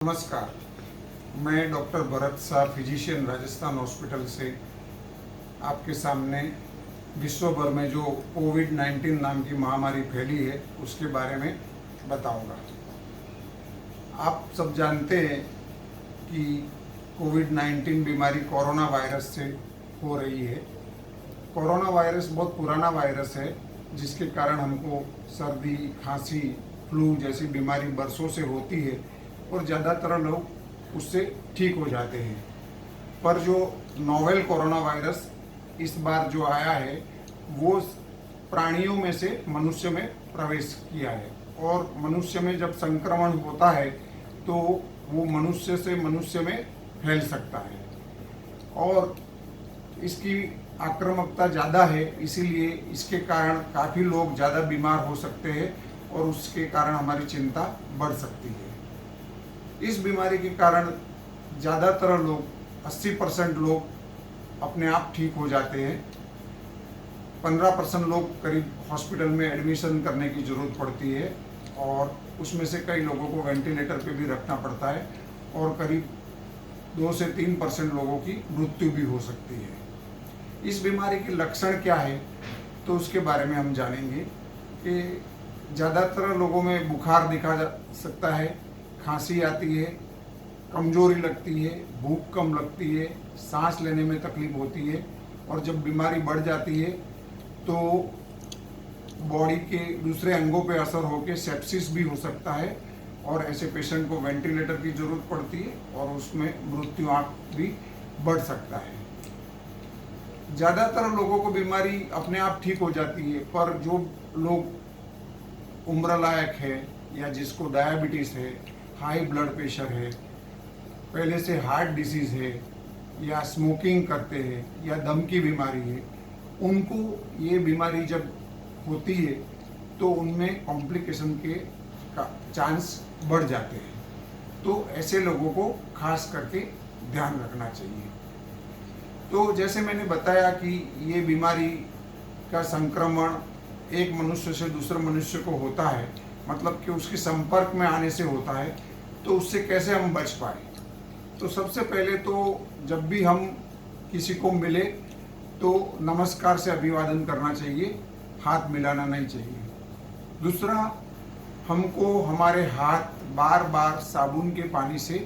नमस्कार, मैं doctor Bharat Shah physician Rajasthan hospital से आपके सामने विश्व भर में जो कोविड-19 नाम की महामारी फैली है उसके बारे में बताऊंगा। आप सब जानते हैं कि कोविड-19 बीमारी कोरोना वायरस से हो रही है। कोरोना वायरस बहुत पुराना वायरस है जिसके कारण हमको सर्दी, खांसी, फ्लू जैसी बीमारी बरसों से होती है और ज़्यादातर लोग उससे ठीक हो जाते हैं। पर जो नोवेल कोरोना वायरस इस बार जो आया है वो प्राणियों में से मनुष्य में प्रवेश किया है और मनुष्य में जब संक्रमण होता है तो वो मनुष्य से मनुष्य में फैल सकता है और इसकी आक्रामकता ज़्यादा है, इसीलिए इसके कारण काफ़ी लोग ज़्यादा बीमार हो सकते हैं और उसके कारण हमारी चिंता बढ़ सकती है। इस बीमारी के कारण ज़्यादातर लोग 80% लोग अपने आप ठीक हो जाते हैं। 15% लोग करीब हॉस्पिटल में एडमिशन करने की ज़रूरत पड़ती है और उसमें से कई लोगों को वेंटिलेटर पे भी रखना पड़ता है और करीब 2 से 3% लोगों की मृत्यु भी हो सकती है। इस बीमारी के लक्षण क्या है तो उसके बारे में हम जानेंगे कि ज़्यादातर लोगों में बुखार दिखा जा सकता है, खांसी आती है, कमजोरी लगती है, भूख कम लगती है, सांस लेने में तकलीफ होती है और जब बीमारी बढ़ जाती है तो बॉडी के दूसरे अंगों पे असर होकर सेप्सिस भी हो सकता है और ऐसे पेशेंट को वेंटिलेटर की ज़रूरत पड़ती है और उसमें मृत्युआंक भी बढ़ सकता है। ज़्यादातर लोगों को बीमारी अपने आप ठीक हो जाती है, पर जो लोग उम्र लायक है या जिसको डायबिटीज़ है, हाई ब्लड प्रेशर है, पहले से हार्ट डिसीज़ है या स्मोकिंग करते हैं या दम की बीमारी है, उनको ये बीमारी जब होती है तो उनमें कॉम्प्लिकेशन के का चांस बढ़ जाते हैं। तो ऐसे लोगों को खास करके ध्यान रखना चाहिए। तो जैसे मैंने बताया कि ये बीमारी का संक्रमण एक मनुष्य से दूसरे मनुष्य को होता है, मतलब कि उसके संपर्क में आने से होता है, तो उससे कैसे हम बच पाए। तो सबसे पहले तो जब भी हम किसी को मिले तो नमस्कार से अभिवादन करना चाहिए, हाथ मिलाना नहीं चाहिए। दूसरा, हमको हमारे हाथ बार बार साबुन के पानी से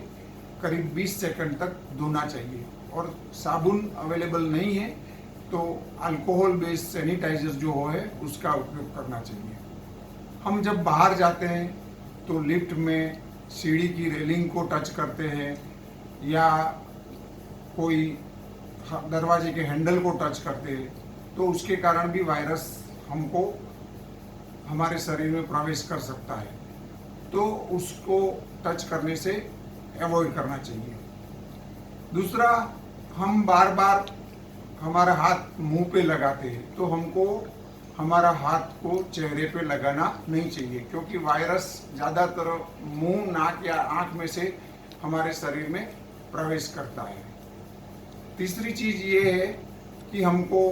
करीब 20 सेकंड तक धोना चाहिए और साबुन अवेलेबल नहीं है तो अल्कोहल बेस्ड सैनिटाइजर जो है उसका उपयोग करना चाहिए। हम जब बाहर जाते हैं तो लिफ्ट में सीढ़ी की रेलिंग को टच करते हैं या कोई दरवाजे के हैंडल को टच करते हैं तो उसके कारण भी वायरस हमको हमारे शरीर में प्रवेश कर सकता है, तो उसको टच करने से अवॉइड करना चाहिए। दूसरा, हम बार बार हमारा हाथ मुंह पे लगाते हैं तो हमको हमारा हाथ को चेहरे पे लगाना नहीं चाहिए, क्योंकि वायरस ज़्यादातर मुंह, नाक या आँख में से हमारे शरीर में प्रवेश करता है। तीसरी चीज़ ये है कि हमको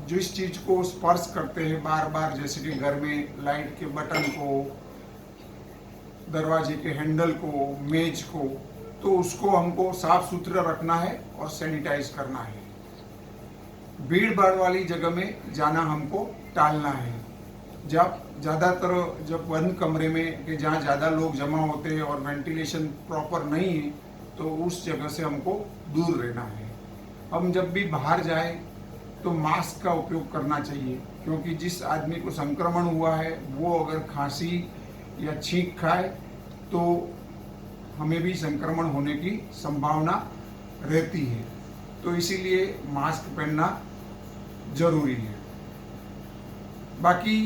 जिस चीज़ को स्पर्श करते हैं बार बार, जैसे कि घर में लाइट के बटन को, दरवाजे के हैंडल को, मेज को, तो उसको हमको साफ सुथरा रखना है और सैनिटाइज करना है। भीड़ भाड़ वाली जगह में जाना हमको टालना है। जब बंद कमरे में कि जहाँ ज़्यादा लोग जमा होते हैं और वेंटिलेशन प्रॉपर नहीं है तो उस जगह से हमको दूर रहना है। हम जब भी बाहर जाए तो मास्क का उपयोग करना चाहिए, क्योंकि जिस आदमी को संक्रमण हुआ है वो अगर खांसी या छींक खाए तो हमें भी संक्रमण होने की संभावना रहती है, तो इसीलिए मास्क पहनना जरूरी है। बाकी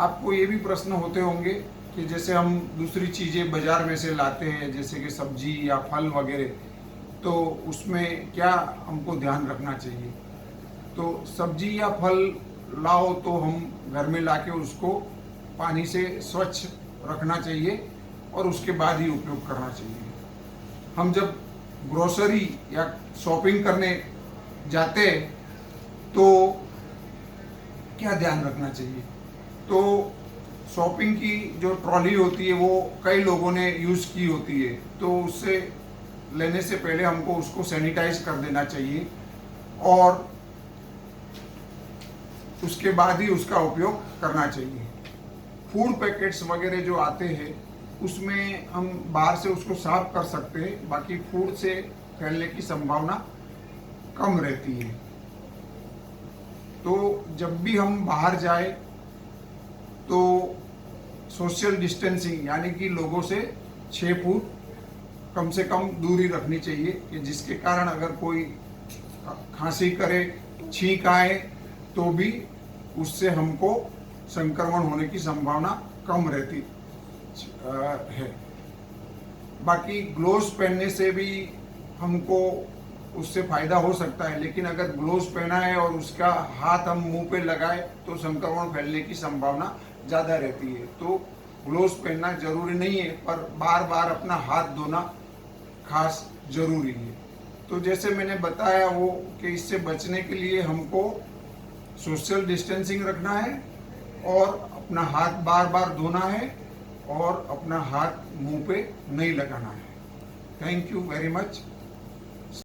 आपको ये भी प्रश्न होते होंगे कि जैसे हम दूसरी चीज़ें बाज़ार में से लाते हैं, जैसे कि सब्जी या फल वगैरह, तो उसमें क्या हमको ध्यान रखना चाहिए। तो सब्जी या फल लाओ तो हम घर में लाके उसको पानी से स्वच्छ रखना चाहिए और उसके बाद ही उपयोग करना चाहिए। हम जब ग्रोसरी या शॉपिंग करने जाते हैं तो क्या ध्यान रखना चाहिए। तो शॉपिंग की जो ट्रॉली होती है वो कई लोगों ने यूज़ की होती है, तो उससे लेने से पहले हमको उसको सैनिटाइज कर देना चाहिए और उसके बाद ही उसका उपयोग करना चाहिए। फूड पैकेट्स वगैरह जो आते हैं उसमें हम बाहर से उसको साफ कर सकते हैं, बाकी फूड से फैलने की संभावना कम रहती है। तो जब भी हम बाहर जाए तो सोशल डिस्टेंसिंग यानी कि लोगों से 6 फुट कम से कम दूरी रखनी चाहिए, कि जिसके कारण अगर कोई खांसी करे, छींक आए तो भी उससे हमको संक्रमण होने की संभावना कम रहती है। बाकी ग्लोव्स पहनने से भी हमको उससे फायदा हो सकता है, लेकिन अगर ग्लोव्स पहना है और उसका हाथ हम मुंह पे लगाए तो संक्रमण फैलने की संभावना ज़्यादा रहती है। तो ग्लोव्स पहनना जरूरी नहीं है, पर बार बार अपना हाथ धोना खास जरूरी है। तो जैसे मैंने बताया वो कि इससे बचने के लिए हमको सोशल डिस्टेंसिंग रखना है और अपना हाथ बार बार धोना है और अपना हाथ मुंह पे नहीं लगाना है। Thank you very much.